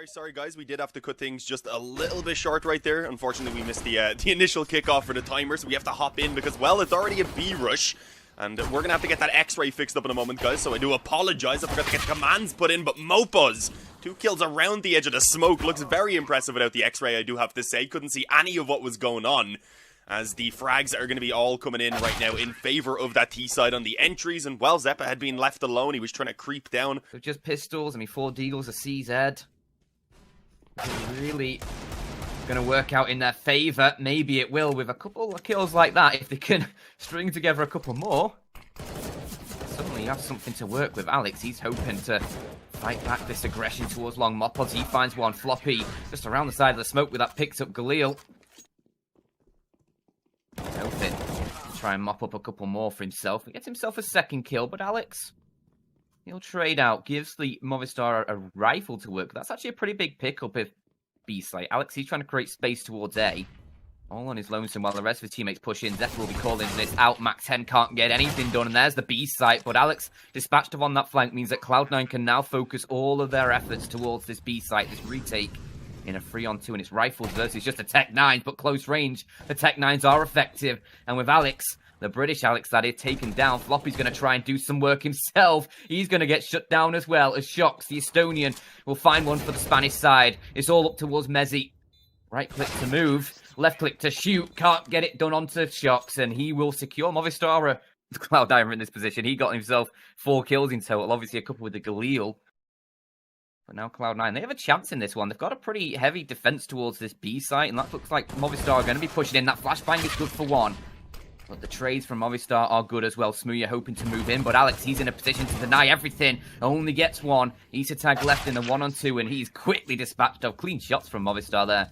Sorry guys, we did have to cut things just a little bit short right there. Unfortunately, we missed the initial kickoff for the timer, so we have to hop in because, well, it's already a B rush. And we're going to have to get that X-ray fixed up in a moment, guys, so I do apologize. I forgot to get the commands put in, but Mopuz, 2 kills around the edge of the smoke. Looks very impressive without the X-ray, I do have to say. Couldn't see any of what was going on, as the frags are going to be all coming in right now in favor of that T-side on the entries. And, well, Zeppa had been left alone. He was trying to creep down. So just pistols, 4 deagles, a CZ. It's really going to work out in their favor. Maybe it will with a couple of kills like that. If they can string together a couple more, suddenly you have something to work with. Alex, he's hoping to fight back this aggression towards long Mopos. He finds one. Floppy just around the side of the smoke with that picks up Galil. He's hoping to try and mop up a couple more for himself. He gets himself a second kill, but Alex, he'll trade out, gives the Movistar a rifle to work. That's actually a pretty big pickup if B site. Alex, he's trying to create space towards A. All on his lonesome while the rest of his teammates push in. Zeppa will be calling this out. Mac 10 can't get anything done, and there's the B site. But Alex, dispatched on that flank, means that Cloud9 can now focus all of their efforts towards this B site, this retake in a 3-on-2, and it's rifles versus just the Tech 9s, but close range. The Tech 9s are effective, and with Alex, the British Alex that is taken down, Floppy's going to try and do some work himself. He's going to get shut down as well, as Shocks, the Estonian, will find one for the Spanish side. It's all up towards Mezzi. Right click to move, left click to shoot. Can't get it done onto Shocks, and he will secure Movistar. Cloud9 in this position. He got himself 4 kills in total, obviously a couple with the Galil. But now Cloud9, they have a chance in this one. They've got a pretty heavy defense towards this B site, and that looks like Movistar are going to be pushing in. That flashbang is good for 1. But the trades from Movistar are good as well. Smooya hoping to move in, but Alex, he's in a position to deny everything. Only gets 1. Isa tag left in the 1-on-2, and he's quickly dispatched of. Clean shots from Movistar there.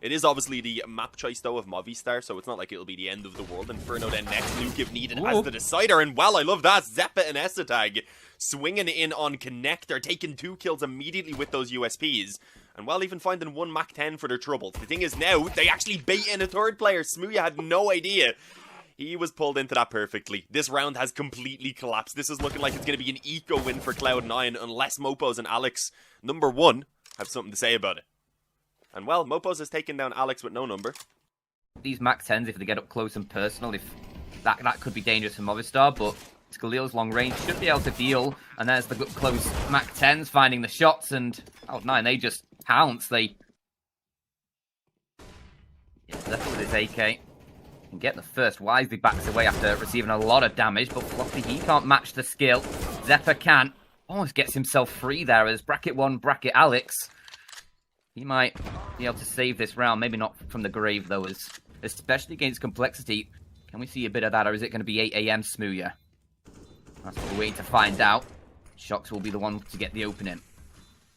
It is obviously the map choice, though, of Movistar, so it's not like it'll be the end of the world. Inferno then next, Luke if needed as the decider, and, well, I love that. Zeppa and Esatag swinging in on Connector, taking 2 kills immediately with those USPs. And, well, even finding 1 Mac 10 for their troubles. The thing is now, they actually bait in a third player. Smooya had no idea. He was pulled into that perfectly. This round has completely collapsed. This is looking like it's going to be an eco win for Cloud9 unless Mopos and Alex, number 1, have something to say about it. And, well, Mopos has taken down Alex with no number. These Mac 10s, if they get up close and personal, if that could be dangerous for Movistar, but Galil's long range should be able to deal. And there's the close Mac 10s finding the shots, and Cloud9, they just pounce. They left with his AK. And get the first. Wisely backs away after receiving a lot of damage, but Floppy, he can't match the skill. Zeppa can. Almost gets himself free there as bracket 1, bracket Alex. He might be able to save this round. Maybe not from the grave, though, especially against Complexity. Can we see a bit of that, or is it going to be 8 AM Smooya? That's what we're waiting to find out. Shocks will be the one to get the opening.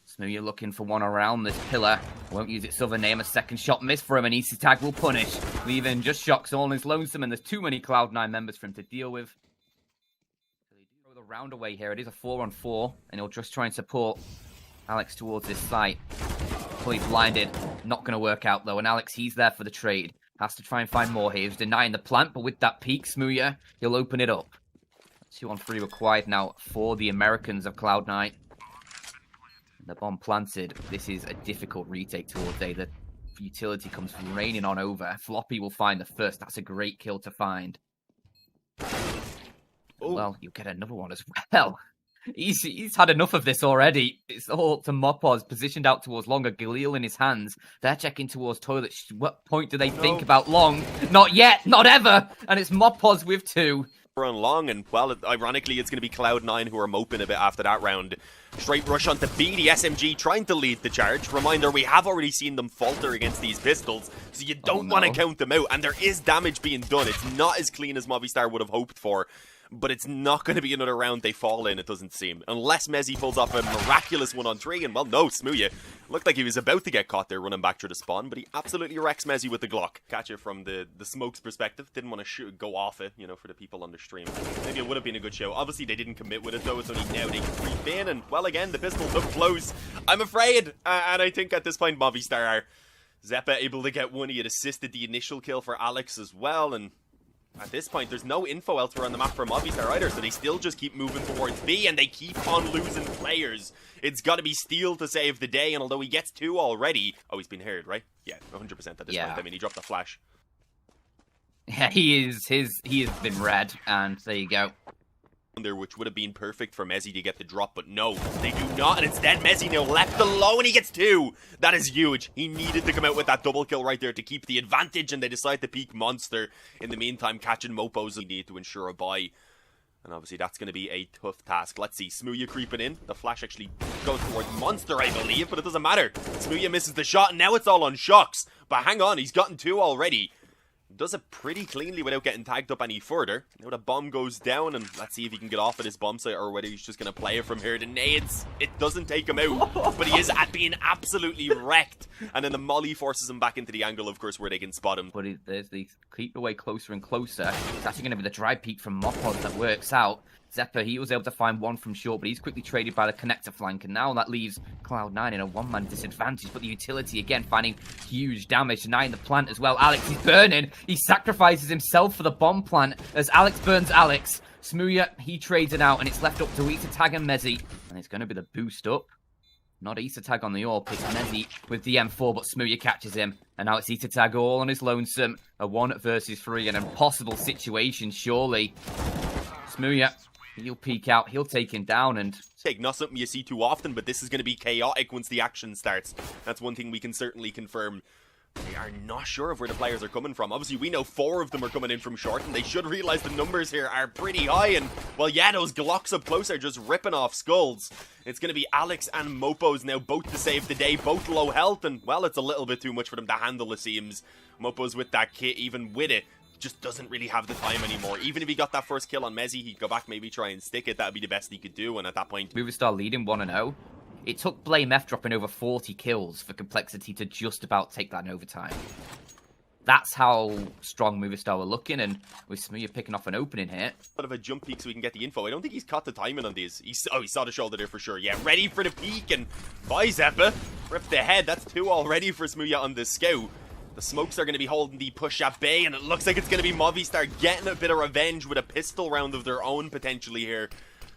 Smooya looking for one around this pillar. Won't use its other name. A second shot miss for him, and Easy Tag will punish. Leaving just Shocks all in his lonesome, and there's too many Cloud9 members for him to deal with. So they do throw the round away here. It is a 4-on-4, and he'll just try and support Alex towards this site. Fully blinded. Not going to work out, though, and Alex, he's there for the trade. Has to try and find more here. He's denying the plant, but with that peak, Smooya, he'll open it up. 2-on-3 required now for the Americans of Cloud9. The bomb planted. This is a difficult retake towards A. The utility comes raining on over. Floppy will find the first. That's a great kill to find. Oh. Well, you get another one as well. He's had enough of this already. It's all up to Mopos, positioned out towards Longer. Galil in his hands. They're checking towards Toilet. What point do they think about Long? Not yet. Not ever. And it's Mopos with 2. On Long, and, well, ironically, it's going to be Cloud9 who are moping a bit after that round. Straight rush onto B, the SMG trying to lead the charge. Reminder, we have already seen them falter against these pistols, so you don't want to count them out, and there is damage being done. It's not as clean as Movistar would have hoped for, but it's not going to be another round they fall in, it doesn't seem. Unless Mezzi pulls off a miraculous 1-on-3, and, well, no, Smooya looked like he was about to get caught there running back through the spawn, but he absolutely wrecks Mezzi with the Glock. Catch it from the smoke's perspective. Didn't want to go off it, for the people on the stream. Maybe it would have been a good show. Obviously, they didn't commit with it, though. It's only now they can creep in, and, well, again, the pistol's up close. I'm afraid, and I think at this point, Movistar are. Zeppa able to get 1. He had assisted the initial kill for Alex as well, and at this point, there's no info elsewhere on the map for Movistar either, so they still just keep moving towards B, and they keep on losing players It's got to be Steel to save the day, and although he gets 2 already... Oh, he's been heard, right? Yeah, 100% at this point. I mean, he dropped the flash. Yeah, he has been red, and there you go. There, which would have been perfect for Mezzi to get the drop, but no, they do not, and instead Mezzi now left alone, and he gets 2. That is huge. He needed to come out with that double kill right there to keep the advantage, and they decide to peek Monster. In the meantime, catching Mopos, they need to ensure a buy, and obviously that's going to be a tough task. Let's see, Smooya creeping in. The flash actually goes towards Monster, I believe, but it doesn't matter. Smooya misses the shot, and now it's all on Shocks, but hang on, he's gotten 2 already. Does it pretty cleanly without getting tagged up any further. Now the bomb goes down, and let's see if he can get off at his bomb site or whether he's just going to play it from here. The nades, it doesn't take him out, but he is being absolutely wrecked. And then the molly forces him back into the angle, of course, where they can spot him. But there's the creep away closer and closer. It's actually going to be the dry peek from Mopos that works out. Zephyr, he was able to find 1 from short, but he's quickly traded by the connector flank, and now that leaves Cloud9 in a 1-man disadvantage, but the utility again finding huge damage, denying the plant as well. Alex is burning. He sacrifices himself for the bomb plant as Alex burns Alex. Smooya, he trades it out, and it's left up to Tag and Mezzi, and it's going to be the boost up. Not Tag on the AWP, picks Mezzi with the M4, but Smooya catches him, and now it's Tag all on his lonesome. A 1 versus 3, an impossible situation, surely. Smooya, he'll peek out, he'll take him down, and... Not something you see too often, but this is going to be chaotic once the action starts. That's one thing we can certainly confirm. They are not sure of where the players are coming from. Obviously, we know 4 of them are coming in from short, and they should realize the numbers here are pretty high, and, well, yeah, those Glocks up close are just ripping off skulls. It's going to be Alex and Mopos now, both to save the day, both low health, and, well, it's a little bit too much for them to handle, it seems. Mopos with that kit, even with it, just doesn't really have the time anymore. Even if he got that first kill on Mezzi, he'd go back, maybe try and stick it. That'd be the best he could do, and at that point... Movistar leading 1-0. It took Blame F dropping over 40 kills for Complexity to just about take that in overtime. That's how strong Movistar were looking, and with Smooya picking off an opening here. Bit of a jump peek so we can get the info. I don't think he's caught the timing on these. He saw the shoulder there for sure. Yeah, ready for the peek, and by Zeppa. Rip the head. That's 2 already for Smooya on the scout. The smokes are going to be holding the push at bay, and it looks like it's going to be Movistar getting a bit of revenge with a pistol round of their own potentially here.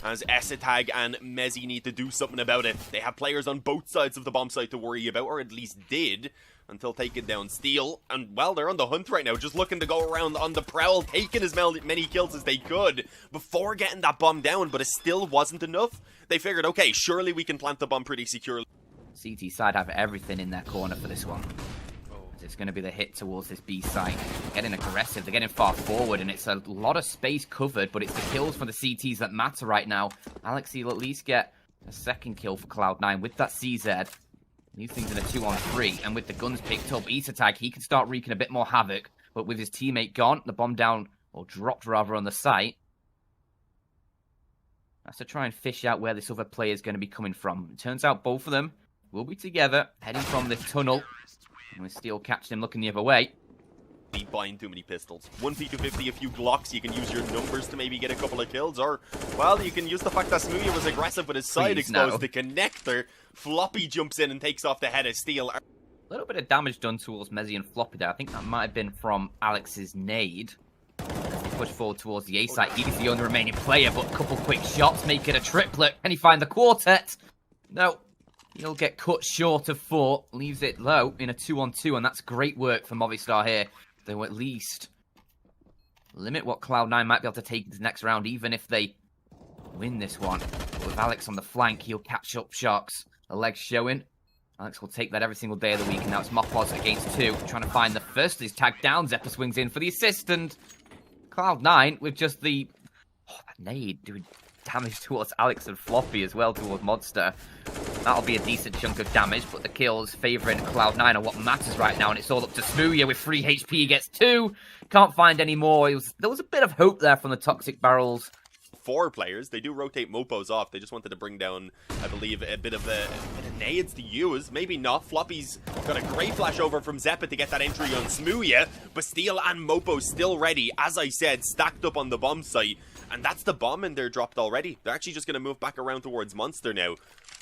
As Tag and Mezzi need to do something about it. They have players on both sides of the bomb site to worry about, or at least did, until taking down Steel. And, well, they're on the hunt right now, just looking to go around on the prowl, taking as many kills as they could before getting that bomb down, but it still wasn't enough. They figured, okay, surely we can plant the bomb pretty securely. CT side have everything in their corner for this one. It's going to be the hit towards this B site. Getting aggressive, they're getting far forward, and it's a lot of space covered, but it's the kills for the CTs that matter right now. Alex, he'll at least get a second kill for Cloud9 with that CZ. These things in a 2-on-3, and with the guns picked up, Tag, he can start wreaking a bit more havoc, but with his teammate gone, the bomb down, or dropped rather, on the site. That's to try and fish out where this other player is going to be coming from. It turns out both of them will be together, heading from this tunnel. And with Steel catching him looking the other way. Be buying too many pistols. 1P250, a few Glocks, you can use your numbers to maybe get a couple of kills, or, well, you can use the fact that Smooya was aggressive with his side exposed. The connector, Floppy jumps in and takes off the head of Steel. A little bit of damage done towards Mezzi and Floppy there. I think that might have been from Alex's nade. As they push forward towards the A site, he's the only remaining player, but a couple quick shots make it a triplet. Can he find the quartet? No. He'll get cut short of 4, leaves it low in a 2-on-2, and that's great work for Movistar here. They will at least limit what Cloud9 might be able to take into the next round, even if they win this one. But with Alex on the flank, he'll catch up Sharks. The legs showing. Alex will take that every single day of the week, and now it's Mopos against 2, trying to find the first of his tag down. Zephyr swings in for the assist, and Cloud9 with just the... Oh, that nade doing damage towards Alex and Floppy as well towards Monster. That'll be a decent chunk of damage, but the kills favouring Cloud9 are what matters right now, and it's all up to Smooya with 3 HP. He gets 2. Can't find any more. There was a bit of hope there from the Toxic Barrels. 4 players. They do rotate Mopos off. They just wanted to bring down, I believe, a bit of nades to use. Maybe not. Floppy's got a great flash over from Zeppa to get that entry on Smooya, but Steel and Mopo still ready, as I said, stacked up on the bomb site. And that's the bomb in there dropped already. They're actually just going to move back around towards Monster now.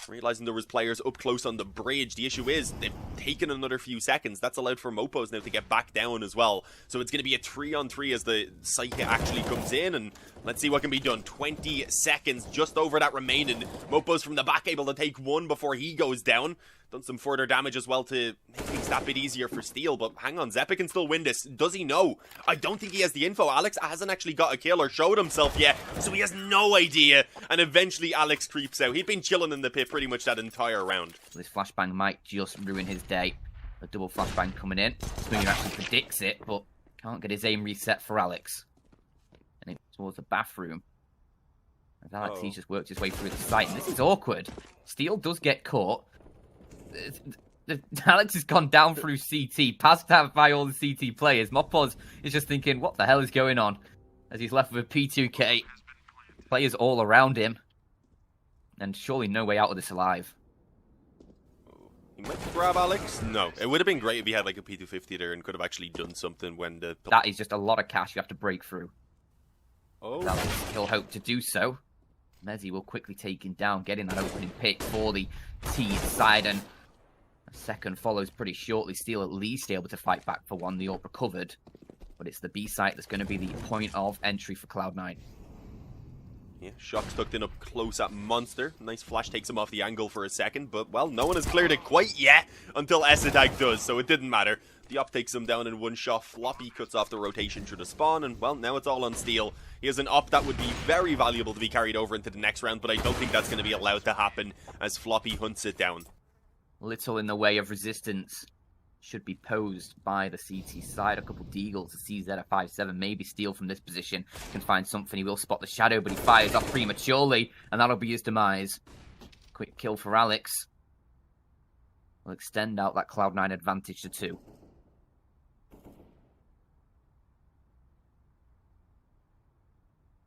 Realizing there was players up close on the bridge. The issue is they've taken another few seconds. That's allowed for Mopos now to get back down as well. So it's going to be a 3-on-3 as the Psyche actually comes in, and let's see what can be done. 20 seconds just over that remaining. Mopos from the back able to take one before he goes down. Done some further damage as well to make things that bit easier for Steel, but hang on, Zeppa can still win this. Does he know? I don't think he has the info. Alex hasn't actually got a kill or showed himself yet, so he has no idea. And eventually Alex creeps out. He'd been chilling in the pit pretty much that entire round. This flashbang might just ruin his day. A double flashbang coming in. Smoothie actually predicts it, but can't get his aim reset for Alex. And it's towards the bathroom. As Alex, he's just worked his way through the site, and this is awkward. Steel does get caught. Alex has gone down through CT, passed out by all the CT players. Mopos is just thinking, what the hell is going on? As he's left with a P2K. Players all around him. And surely no way out of this alive. He might grab Alex? No. It would have been great if he had like a P250 there and could have actually done something when the... That is just a lot of cash you have to break through. Oh. Alex, he'll hope to do so. Mezzi will quickly take him down, getting that opening pick for the T side, and a second follows pretty shortly. Steel at least able to fight back for one. The AWP recovered, but it's the B site that's going to be the point of entry for Cloud9. Yeah, Shock's tucked in up close at Monster. Nice flash takes him off the angle for a second, but, well, no one has cleared it quite yet until S-Attack does, so it didn't matter. The op takes him down in one shot. Floppy cuts off the rotation through the spawn, and, well, now it's all on Steel. He has an op that would be very valuable to be carried over into the next round, but I don't think that's going to be allowed to happen as Floppy hunts it down. Little in the way of resistance should be posed by the CT side. A couple deagles to CZ at 5-7. Maybe Steel from this position can find something. He will spot the shadow, but he fires off prematurely, and that'll be his demise. Quick kill for Alex. Will extend out that Cloud9 advantage to 2.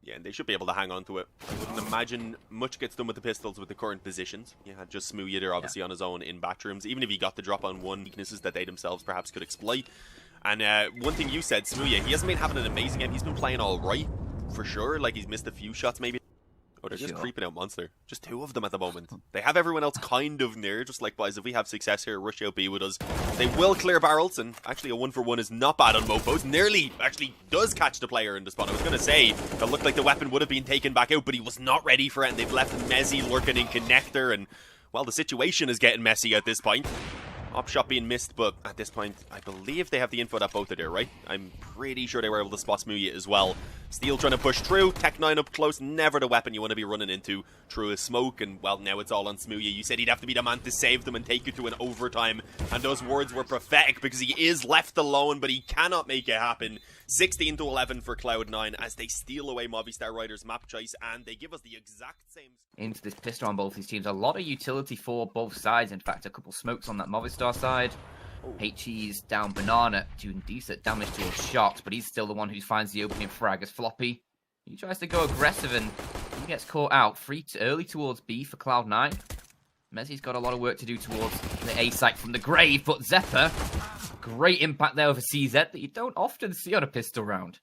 Yeah, and they should be able to hang on to it. I wouldn't imagine much gets done with the pistols with the current positions. You had just Smoothie there, obviously, on his own in bathrooms. Even if he got the drop on one, weaknesses that they themselves perhaps could exploit. And one thing you said, Smoothie, he hasn't been having an amazing game. He's been playing all right, for sure. Like, he's missed a few shots, maybe. Oh, they're just creeping out Monster. Just 2 of them at the moment. They have everyone else kind of near, just like, boys, if we have success here, rush out B with us. They will clear barrels, and actually a 1-for-1 is not bad on Mopos. Nearly actually does catch the player in the spawn. I was going to say, that looked like the weapon would have been taken back out, but he was not ready for it, and they've left Mezzi lurking in connector, and, well, the situation is getting messy at this point. Op shot being missed, but at this point, I believe they have the info that both are there, right? I'm pretty sure they were able to spot Smoothie as well. Steel trying to push through. Tech9 up close. Never the weapon you want to be running into through a smoke. And, well, now it's all on Smoothie. You said he'd have to be the man to save them and take you to an overtime. And those words were prophetic because he is left alone, but he cannot make it happen. 16-11 for Cloud9 as they steal away Movistar Riders' map choice, and they give us the exact same... Into this pistol on both these teams. A lot of utility for both sides. In fact, a couple smokes on that Movistar side. HE's down Banana, doing decent damage to his shots, but he's still the one who finds the opening frag as Floppy. He tries to go aggressive and he gets caught out. Free early towards B for Cloud9. Mezzi's got a lot of work to do towards the A site from the grave, but Zeppa, great impact there over CZ that you don't often see on a pistol round.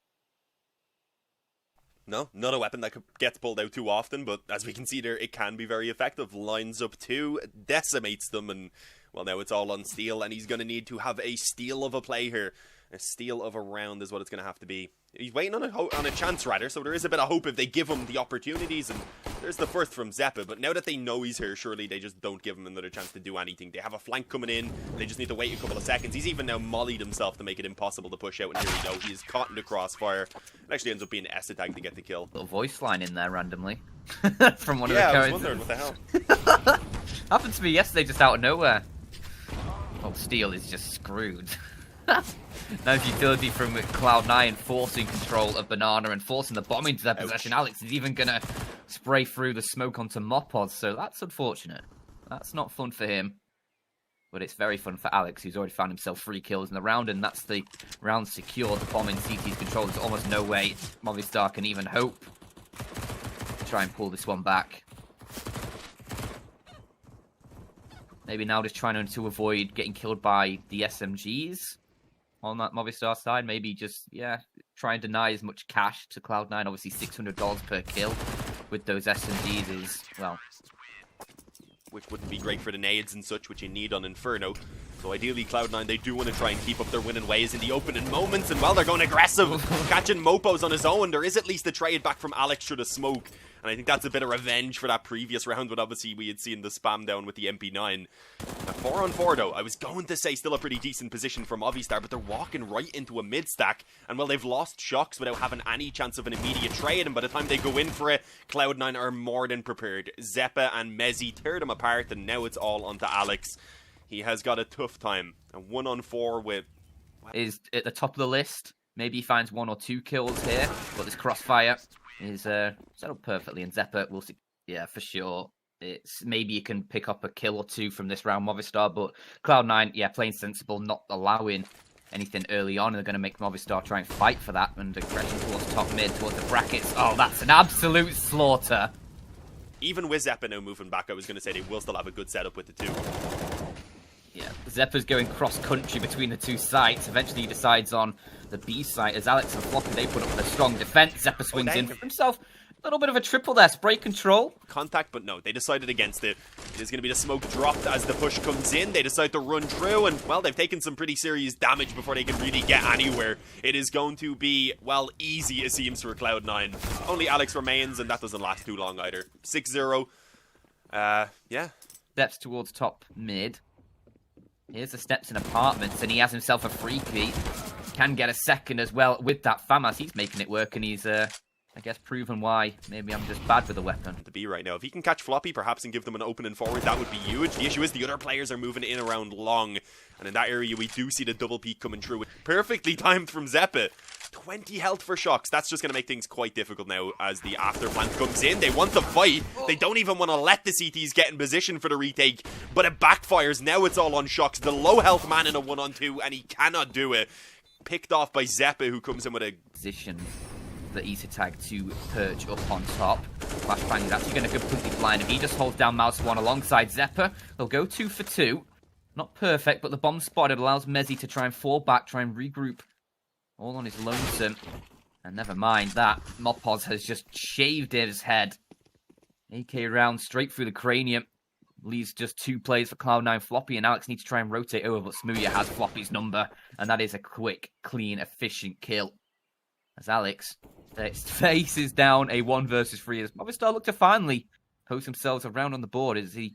No, not a weapon that gets pulled out too often, but as we can see there, it can be very effective. Lines up 2, decimates them, and, well, now it's all on Steel, and he's going to need to have a steal of a play here. A steal of a round is what it's going to have to be. He's waiting on a chance, rather, so there is a bit of hope if they give him the opportunities, and there's the first from Zeppa, but now that they know he's here, surely they just don't give him another chance to do anything. They have a flank coming in, they just need to wait a couple of seconds. He's even now mollied himself to make it impossible to push out, and here we go. He is caught in the crossfire. It actually ends up being S-Attack to get the kill. Little voice line in there randomly from one of the I characters. was wondering, what the hell? Happened to me yesterday just out of nowhere. Oh, Steel is just screwed. Nice utility from Cloud9, forcing control of Banana and forcing the bomb into their possession. Alex is even going to spray through the smoke onto Mopod, so that's unfortunate. That's not fun for him. But it's very fun for Alex, who's already found himself 3 kills in the round, and that's the round secured. The bomb in CT's control. There's almost no way Movistar can even hope to try and pull this one back. Maybe now just trying to avoid getting killed by the SMGs on that Movistar side. Maybe just, try and deny as much cash to Cloud9. Obviously, $600 per kill with those SMGs is, well, which wouldn't be great for the nades and such, which you need on Inferno. So ideally, Cloud9, they do want to try and keep up their winning ways in the opening moments, and well, they're going aggressive, catching Mopos on his own. There is at least a trade back from Alex through the smoke, and I think that's a bit of revenge for that previous round when obviously we had seen the spam down with the MP9. At 4-on-4 though, I was going to say still a pretty decent position for Movistar, but they're walking right into a mid-stack, and well, they've lost Shocks without having any chance of an immediate trade, and by the time they go in for it, Cloud9 are more than prepared. Zeppa and Mezzi tear them apart, and now it's all onto Alex. He has got a tough time. A 1-on-4 with... Is at the top of the list. Maybe he finds 1 or 2 kills here, but this crossfire is set up perfectly, and Zeppa, we'll see. Yeah, for sure. It's maybe you can pick up a kill or 2 from this round, Movistar, but Cloud9, yeah, playing sensible, not allowing anything early on, and they're going to make Movistar try and fight for that, and aggression towards top mid, towards the brackets. Oh, that's an absolute slaughter. Even with Zeppa now moving back, I was going to say they will still have a good setup with the 2. Yeah, Zeppa's going cross-country between the 2 sites. Eventually he decides on the B site as Alex and Floppy, they put up a strong defense. Zeppa swings in for himself. A little bit of a triple there, spray control. Contact, but no, they decided against it. It is going to be the smoke dropped as the push comes in. They decide to run through, and, well, they've taken some pretty serious damage before they can really get anywhere. It is going to be, well, easy, it seems, for Cloud9. Only Alex remains, and that doesn't last too long either. 6-0. Yeah. Steps towards top mid. Here's the steps in apartments, and he has himself a free key. Can get a second as well with that FAMAS. He's making it work, and he's, I guess, proven why maybe I'm just bad with the weapon. To be right now. If he can catch Floppy, perhaps, and give them an opening forward, that would be huge. The issue is the other players are moving in around long, and in that area, we do see the double peak coming through. Perfectly timed from Zeppa. 20 health for Shocks. That's just going to make things quite difficult now as the after plant comes in. They want to fight. They don't even want to let the CTs get in position for the retake, but it backfires. Now it's all on Shocks. The low health man in a 1-on-2, and he cannot do it. Picked off by Zeppa, who comes in with a position for Tag to perch up on top. Flashbang is actually going to completely blind him. He just holds down Mouse 1 alongside Zeppa. They'll go 2 for 2. Not perfect, but the bomb spotted allows Mezzi to try and fall back, try and regroup. All on his lonesome. And never mind that. Mopos has just shaved his head. AK round straight through the cranium. Leaves just 2 plays for Cloud9 Floppy, and Alex needs to try and rotate over, but Smooya has Floppy's number. And that is a quick, clean, efficient kill. As Alex faces down a 1 versus 3 as Movistar look to finally post themselves around on the board as he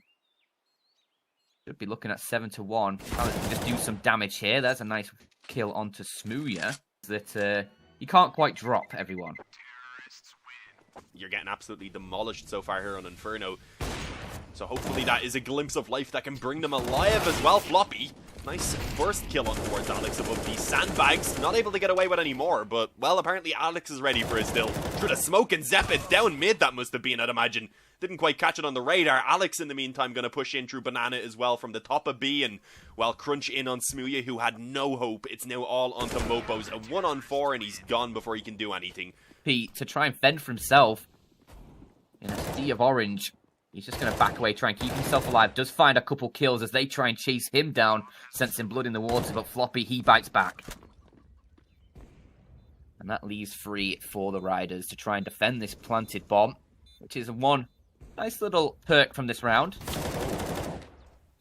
should be looking at 7-1. Alex can just do some damage here. There's a nice kill onto Smooya that you can't quite drop, everyone. You're getting absolutely demolished so far here on Inferno. So hopefully that is a glimpse of life that can bring them alive as well. Floppy, nice first kill on towards Alex above these sandbags. Not able to get away with any more, but, well, apparently Alex is ready for it still. Through the smoke, and Zeppa down mid, that must have been, I'd imagine. Didn't quite catch it on the radar. Alex, in the meantime, going to push in through Banana as well from the top of B, and, well, crunch in on Smooya, who had no hope. It's now all onto Mopos. A 1-on-4, and he's gone before he can do anything. Pete, to try and fend for himself in a sea of orange. He's just going to back away, try and keep himself alive. Does find a couple kills as they try and chase him down, sensing blood in the water, but Floppy, he bites back. And that leaves free for the Riders to try and defend this planted bomb, which is one nice little perk from this round.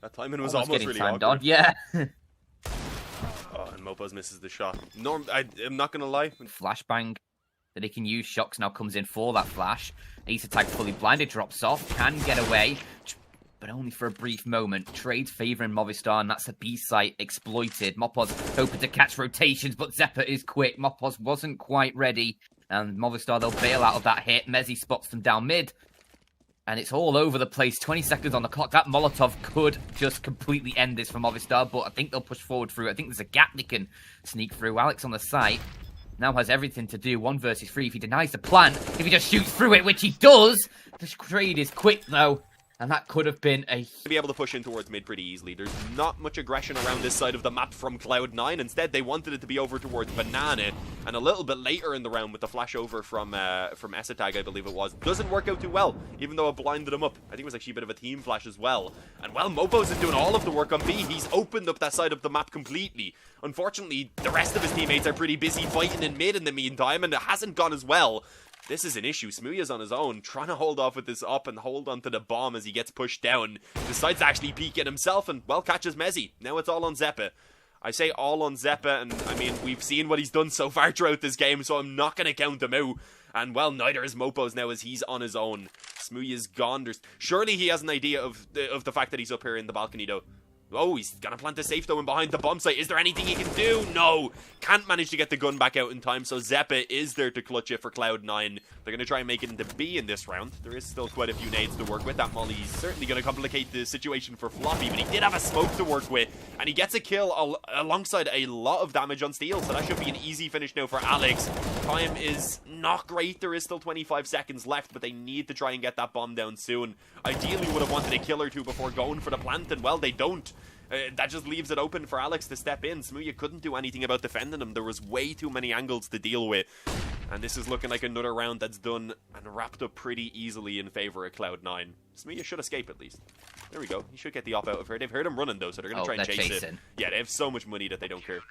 That timing was almost really awkward. On. Yeah. Oh, and Mopos misses the shot. I'm not going to lie. Flashbang that he can use. Shocks now comes in for that flash. Tag fully blinded, drops off, can get away, but only for a brief moment. Trades favouring Movistar, and that's a B site exploited. Mopos hoping to catch rotations, but Zeppa is quick. Mopos wasn't quite ready, and Movistar, they'll bail out of that hit. Mezzi spots them down mid, and it's all over the place. 20 seconds on the clock. That Molotov could just completely end this for Movistar, but I think they'll push forward through. I think there's a gap they can sneak through. Alex on the site now has everything to do. 1 versus 3. If he denies the plant, if he just shoots through it, which he does, the trade is quick though, and that could have been a... To be able to push in towards mid pretty easily. There's not much aggression around this side of the map from Cloud9. Instead, they wanted it to be over towards Banana, and a little bit later in the round with the flash over from Tag, I believe it was. Doesn't work out too well, even though it blinded him up. I think it was actually a bit of a team flash as well. And, well, Mopos is doing all of the work on B. He's opened up that side of the map completely. Unfortunately, the rest of his teammates are pretty busy fighting in mid in the meantime, and it hasn't gone as well. This is an issue. Smooya's on his own, trying to hold off with this up and hold onto the bomb as he gets pushed down. Decides to actually peek it himself and, well, catches Mezzy. Now it's all on Zeppa. I say all on Zeppa, and I mean, we've seen what he's done so far throughout this game, so I'm not going to count him out. And, well, neither is Mopo's now as he's on his own. Smooya's gone. Surely he has an idea of the fact that he's up here in the balcony, though. Oh, he's gonna plant the safe though in behind the bomb site. Is there anything he can do? No. Can't manage to get the gun back out in time, so Zeppa is there to clutch it for Cloud9. They're gonna try and make it into B in this round. There is still quite a few nades to work with. That Molly's certainly gonna complicate the situation for Floppy, but he did have a smoke to work with, and he gets a kill alongside a lot of damage on Steel, so that should be an easy finish now for Alex. Time is not great. There is still 25 seconds left, but they need to try and get that bomb down soon. Ideally would have wanted a kill or two before going for the plant, and well, they don't. That just leaves it open for Alex to step in. Smooya couldn't do anything about defending him. There was way too many angles to deal with. And this is looking like another round that's done and wrapped up pretty easily in favor of Cloud9. Smooya should escape at least. There we go. He should get the op out of her. They've heard him running though, so they're going to try and chase it. Yeah, they have so much money that they don't care.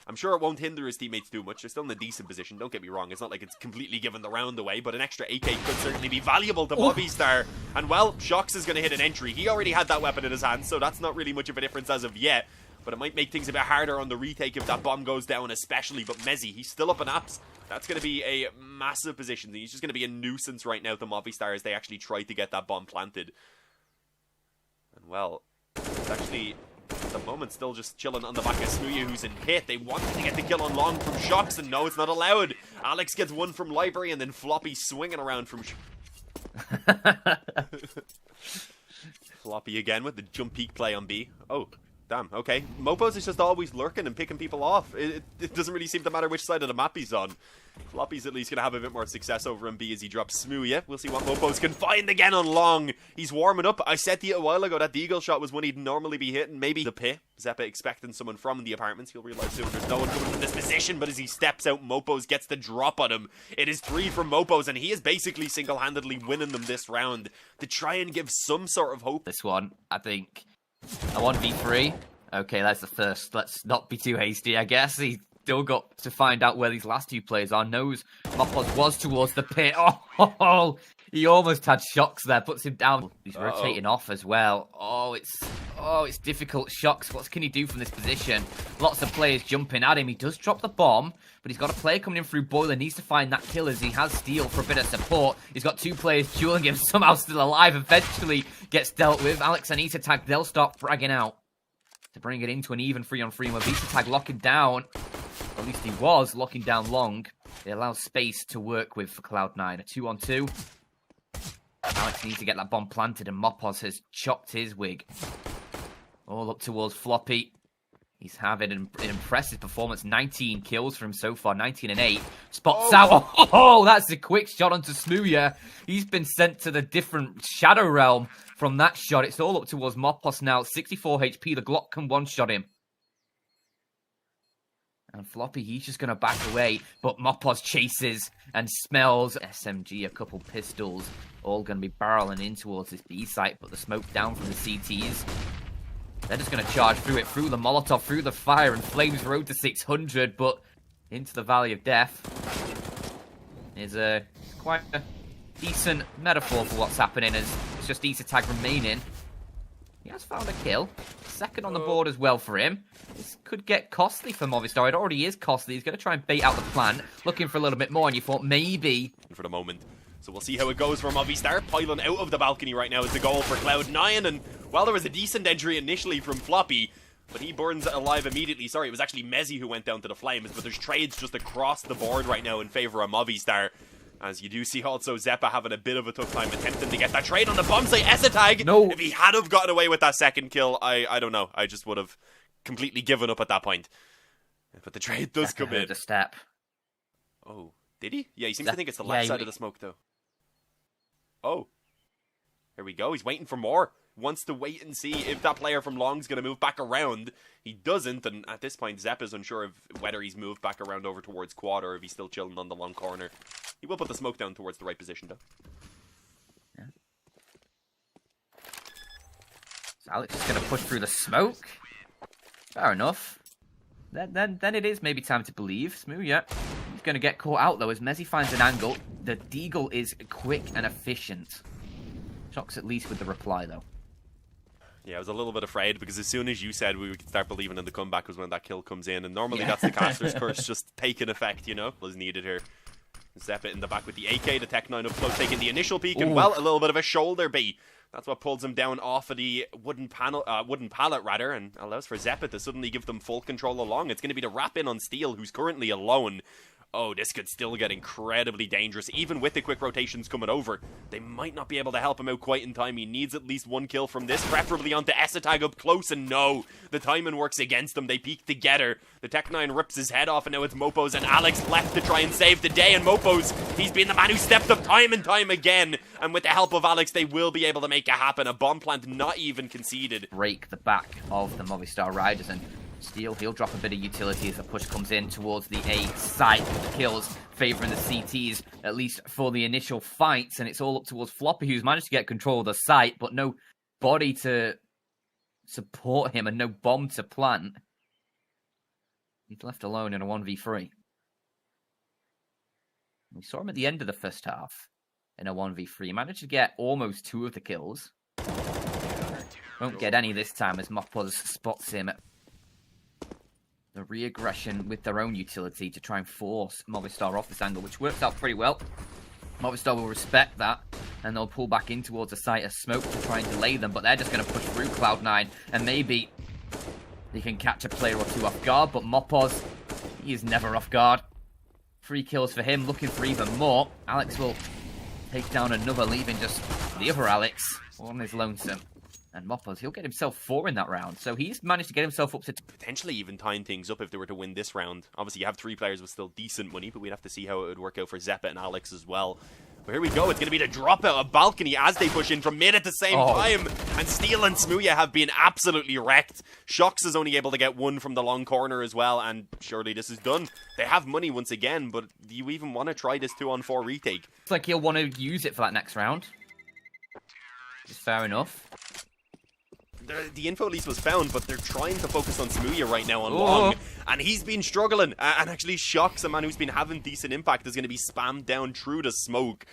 I'm sure it won't hinder his teammates too much. They're still in a decent position. Don't get me wrong. It's not like it's completely given the round away, but an extra AK could certainly be valuable to Movistar. And, well, Shox is going to hit an entry. He already had that weapon in his hand, so that's not really much of a difference as of yet. But it might make things a bit harder on the retake if that bomb goes down, especially. But Mezzy, he's still up in apps. That's going to be a massive position. He's just going to be a nuisance right now to Movistar as they actually try to get that bomb planted. And, well, it's actually... at the moment, still just chilling on the back of Smooya, who's in pit. They wanted to get the kill on long from Shox, and no, it's not allowed. Alex gets one from Library, and then Floppy swinging around from... Floppy again with the jump peek play on B. Oh, damn, okay. Mopo's is just always lurking and picking people off. It doesn't really seem to matter which side of the map he's on. Floppy's at least going to have a bit more success over in B as he drops Smooya. We'll see what Mopo's can find again on long. He's warming up. I said to you a while ago that Deagle shot was one he'd normally be hitting. Maybe the pit. Zeppa expecting someone from the apartments. He'll realize soon there's no one coming from this position, but as he steps out, Mopo's gets the drop on him. It is 3 from Mopo's, and he is basically single-handedly winning them this round to try and give some sort of hope. This one, I think, a 1v3. Okay, that's the first. Let's not be too hasty, I guess. He's still got to find out where these last two players are. Knows Mopos was towards the pit. Oh, he almost had Shox there. Puts him down. He's rotating off as well. Oh, it's difficult. Shox, what can he do from this position? Lots of players jumping at him. He does drop the bomb, but he's got a player coming in through Boiler. Needs to find that kill as he has Steel for a bit of support. He's got 2 players dueling him. Somehow still alive. Eventually gets dealt with. Alex and Anita tag. They'll start fragging out to bring it into an even 3-on-3. Movistar tag locking down. At least he was locking down long. It allows space to work with for Cloud9. A 2-on-2. Alex needs to get that bomb planted, and Mopos has chopped his wig. All up towards Floppy. He's having an impressive performance. 19 kills for him so far. 19 and 8. Spots out. Oh, that's a quick shot onto Smooya. He's been sent to the different Shadow Realm from that shot. It's all up towards Mopos now. 64 HP. The Glock can one-shot him. And Floppy, he's just going to back away. But Mopos chases and smells. SMG, a couple pistols. All going to be barreling in towards this B site. But the smoke down from the CTs. They're just going to charge through it, through the Molotov, through the fire, and Flames road to 600, but into the Valley of Death is quite a decent metaphor for what's happening, as it's just Easter tag remaining. He has found a kill. Second on the board as well for him. This could get costly for Movistar. It already is costly. He's going to try and bait out the plant, looking for a little bit more, and you thought maybe... for the moment. So we'll see how it goes for Movistar. Piling out of the balcony right now is the goal for Cloud9. And, well, there was a decent entry initially from Floppy, but he burns alive immediately. Sorry, it was actually Mezzy who went down to the flames, but there's trades just across the board right now in favor of Movistar. As you do see also Zeppa having a bit of a tough time attempting to get that trade on the bomb site. Esatag, no. If he had have gotten away with that second kill, I don't know. I just would have completely given up at that point. But the trade does come in. The step. Oh, did he? Yeah, he seems to think it's the left side of the smoke, though. Oh. Here we go. He's waiting for more. Wants to wait and see if that player from Long's going to move back around. He doesn't, and at this point, Zepp is unsure of whether he's moved back around over towards quad or if he's still chilling on the long corner. He will put the smoke down towards the right position, though. Yeah. So Alex is going to push through the smoke. Fair enough. Then it is maybe time to believe. Smooth, yeah. He's going to get caught out, though, as Mezzi finds an angle. The Deagle is quick and efficient. Shocks at least with the reply, though. Yeah, I was a little bit afraid because as soon as you said we could start believing in the comeback was when that kill comes in. And normally that's the caster's curse just taking effect, you know, was needed here. Zeppet in the back with the AK, the Tech9 up close, taking the initial peek, and well, a little bit of a shoulder bait. That's what pulls him down off of the wooden pallet rather, and allows for Zeppet to suddenly give them full control along. It's going to be to wrap in on Steel, who's currently alone. Oh, this could still get incredibly dangerous. Even with the quick rotations coming over, they might not be able to help him out quite in time. He needs at least one kill from this, preferably onto Esatag up close, and no, the timing works against them. They peek together. The Tech9 rips his head off, and now it's Mopos and Alex left to try and save the day, and Mopos, he's been the man who stepped up time and time again, and with the help of Alex, they will be able to make it happen. A bomb plant not even conceded. Break the back of the Movistar Riders, and Steel, he'll drop a bit of utility as the push comes in towards the A site with the kills, favouring the CTs, at least for the initial fights, and it's all up towards Floppy, who's managed to get control of the site, but no body to support him and no bomb to plant. He's left alone in a 1v3. We saw him at the end of the first half in a 1v3. He managed to get almost 2 of the kills. Won't get any this time as Mopos spots him. The re-aggression with their own utility to try and force Movistar off this angle, which works out pretty well. Movistar will respect that, and they'll pull back in towards a site of smoke to try and delay them, but they're just going to push through Cloud9, and maybe they can catch a player or 2 off guard, but Mopos, he is never off guard. 3 kills for him, looking for even more. Alex will take down another, leaving just the other Alex on his lonesome. And Mopos, he'll get himself 4 in that round. So he's managed to get himself up to... Potentially even tying things up if they were to win this round. Obviously, you have 3 players with still decent money, but we'd have to see how it would work out for Zeppet and Alex as well. But here we go. It's going to be the drop out of balcony as they push in from mid at the same time. And Steel and Smooya have been absolutely wrecked. Shox is only able to get 1 from the long corner as well. And surely this is done. They have money once again, but do you even want to try this 2-on-4 retake? It's like he'll want to use it for that next round. It's fair enough. The info at least was found, but they're trying to focus on Smooya right now on long, and he's been struggling. And actually, Shox, a man who's been having decent impact, is going to be spammed down through the smoke,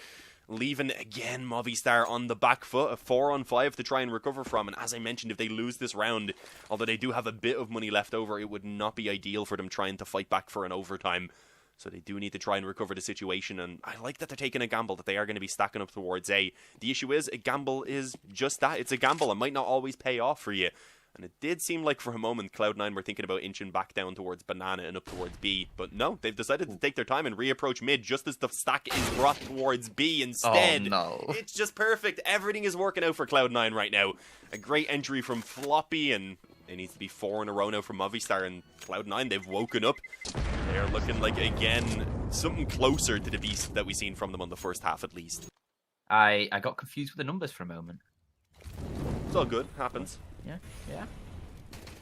leaving again Movistar on the back foot, a 4-on-5 to try and recover from. And as I mentioned, if they lose this round, although they do have a bit of money left over, it would not be ideal for them trying to fight back for an overtime. So they do need to try and recover the situation, and I like that they're taking a gamble, that they are going to be stacking up towards A. The issue is, a gamble is just that. It's a gamble. It might not always pay off for you. And it did seem like for a moment Cloud9 were thinking about inching back down towards Banana and up towards B. But no, they've decided to take their time and reapproach mid just as the stack is brought towards B instead. Oh, no. It's just perfect. Everything is working out for Cloud9 right now. A great entry from Floppy, and it needs to be 4 in a row now from Movistar, and Cloud9, they've woken up. They're looking like, again, something closer to the beast that we've seen from them on the first half at least. I got confused with the numbers for a moment. It's all good. Happens. Yeah.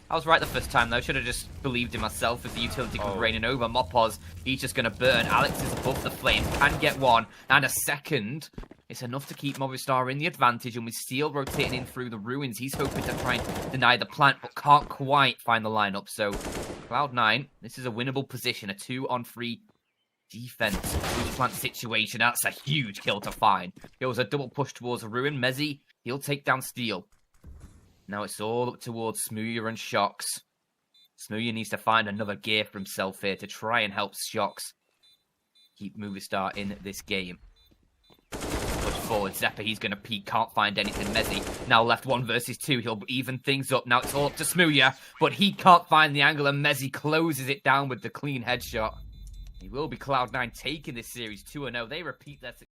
I was right the first time, though. Should have just believed in myself as the utility comes raining over. Mopos, he's just going to burn. Alex is above the flames, can get 1, and a second. It's enough to keep Movistar in the advantage, and with Steel rotating in through the ruins, he's hoping to try and deny the plant, but can't quite find the lineup. So, Cloud9, this is a winnable position, a 2-on-3 defense plant situation. That's a huge kill to find. It was a double push towards a ruin. Mezzi, he'll take down Steel. Now it's all up towards Smooya and Shox. Smooya needs to find another gear for himself here to try and help Shox keep Movistar in this game. Push forward, Zeppa, he's going to peek, can't find anything. Mezzi, now left 1 versus 2, he'll even things up. Now it's all up to Smooya, but he can't find the angle, and Mezzi closes it down with the clean headshot. He will be Cloud9 taking this series 2-0. They repeat their success.